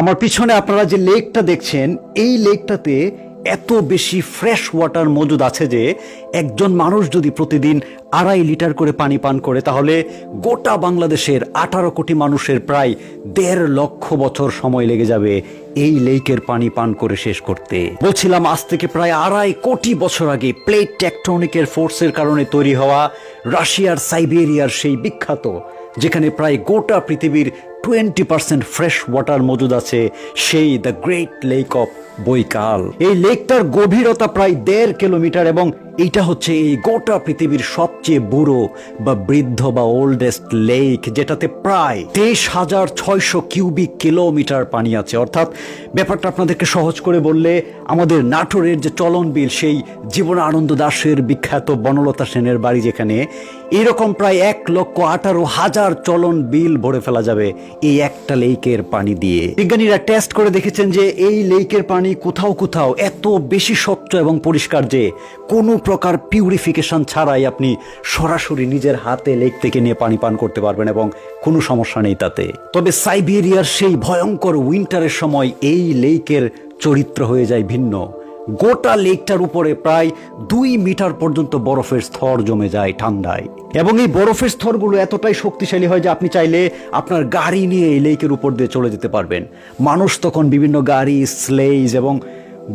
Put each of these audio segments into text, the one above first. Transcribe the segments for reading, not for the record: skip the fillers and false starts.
আমার পিছনে আপনারা যে লেকটা দেখছেন, এই লেকটাতে এত বেশি ফ্রেশ ওয়াটার মজুদ আছে যে একজন মানুষ যদি প্রতিদিন 2.5 লিটার করে পানি পান করে তাহলে গোটা বাংলাদেশের 18 কোটি মানুষের প্রায় 1.5 লক্ষ বছর সময় লেগে যাবে এই লেকের পানি পান করে শেষ করতে। বলছিলাম, আজ থেকে প্রায় 2.5 কোটি বছর আগে প্লেট টেকটনিকের ফোর্সের কারণে তৈরি হওয়া রাশিয়ার সাইবেরিয়ার সেই বিখ্যাত, যেখানে প্রায় গোটা পৃথিবীর 20% ফ্রেশ ওয়াটার মজুদ আছে, সেই দ্য গ্রেট লেক অফ বৈকাল। এই লেকটার গভীরতা প্রায় 1.5 কিলোমিটার এবং এইটা হচ্ছে এই গোটা পৃথিবীর সবচেয়ে বুড়ো বা বৃদ্ধ বা ওল্ডেস্ট লেক, যেটাতে প্রায় 23,600 কিউবিক কিলোমিটার পানি আছে। অর্থাৎ ব্যাপারটা আপনাদেরকে সহজ করে বললে, আমাদের নাটোরের যে চলন বিল, সেই জীবনানন্দ দাশের বিখ্যাত বনলতা সেনের বাড়ি যেখানে, এরকম প্রায় 1,18,000 চলন বিল ভরে ফেলা যাবে এই একটা লেকের পানি দিয়ে। বিজ্ঞানীরা টেস্ট করে দেখেছেন যে এই লেকের পানি কোথাও কোথাও এত বেশি স্বচ্ছ এবং পরিষ্কার যে কোনো প্রকার পিউরিফিকেশন ছাড়াই আপনি সরাসরি নিজের হাতে লেক থেকে নিয়ে পানি পান করতে পারবেন এবং কোনো সমস্যা নেই তাতে। তবে সাইবেরিয়ার সেই ভয়ঙ্কর উইন্টারের সময় এই লেকের চরিত্র হয়ে যায় ভিন্ন। গোটা লেকটার উপরে প্রায় 2 মিটার পর্যন্ত বরফের স্তর জমে যায় ঠান্ডায়, এবং এই বরফের স্তরগুলো এতটাই শক্তিশালী হয় যে আপনি চাইলে আপনার গাড়ি নিয়ে এই লেকের উপর দিয়ে চলে যেতে পারবেন। মানুষ তখন বিভিন্ন গাড়ি, স্লেজ এবং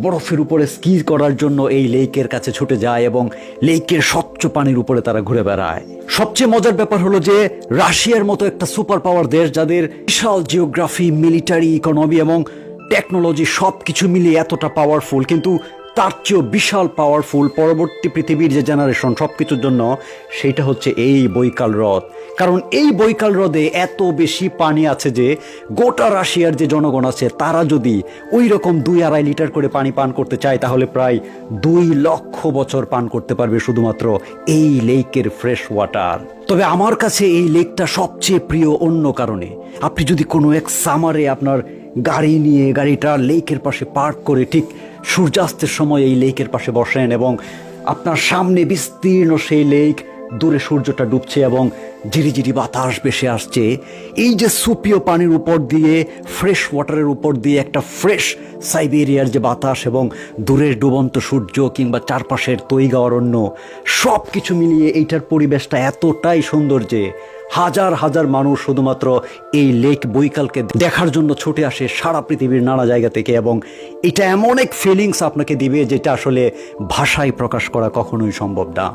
বরফের উপরে স্কি করার জন্য এই লেকের কাছে ছুটে যায় এবং লেকের স্বচ্ছ পানির উপরে তারা ঘুরে বেড়ায়। সবচেয়ে মজার ব্যাপার হলো যে রাশিয়ার মতো একটা সুপার পাওয়ার দেশ, যাদের বিশাল জিওগ্রাফি, মিলিটারি, ইকোনমি এবং টেকনোলজি সবকিছু মিলিয়ে এতটা পাওয়ারফুল, কিন্তু তার চেয়েও বিশাল পাওয়ারফুল পরবর্তী পৃথিবীর যে জেনারেশন সবকিছুর জন্য, সেটা হচ্ছে এই বৈকাল হ্রদ। কারণ এই বৈকাল হ্রদে এত বেশি পানি আছে যে গোটা রাশিয়ার যে জনগণ আছে তারা যদি ওই রকম 2-2.5 লিটার করে পানি পান করতে চায় তাহলে প্রায় 2 লক্ষ বছর পান করতে পারবে শুধুমাত্র এই লেকের ফ্রেশ ওয়াটার। তবে আমার কাছে এই লেকটা সবচেয়ে প্রিয় অন্য কারণে। আপনি যদি কোনো এক সামারে আপনার গাড়ি নিয়ে গাড়িটা লেকের পাশে পার্ক করে ঠিক সূর্যাস্তের সময় এই লেকের পাশে বসেন এবং আপনার সামনে বিস্তীর্ণ সেই লেক, দূরে সূর্যটা ডুবছে এবং ঝিরিঝিরি বাতাস ভেসে আসছে, এই যে সুপিও পানির উপর দিয়ে, ফ্রেশ ওয়াটারের উপর দিয়ে একটা ফ্রেশ সাইবেরিয়ার যে বাতাস এবং দূরের ডুবন্ত সূর্য কিংবা চারপাশের তৈগা অরণ্য, সব কিছু মিলিয়ে এইটার পরিবেশটা এতটাই সুন্দর যে হাজার হাজার মানুষ শুধুমাত্র এই লেক বৈকালকে দেখার জন্য ছুটে আসে সারা পৃথিবীর নানা জায়গা থেকে। এবং এটা এমন এক ফিলিংস আপনাকে দিবে যেটা আসলে ভাষায় প্রকাশ করা কখনোই সম্ভব না।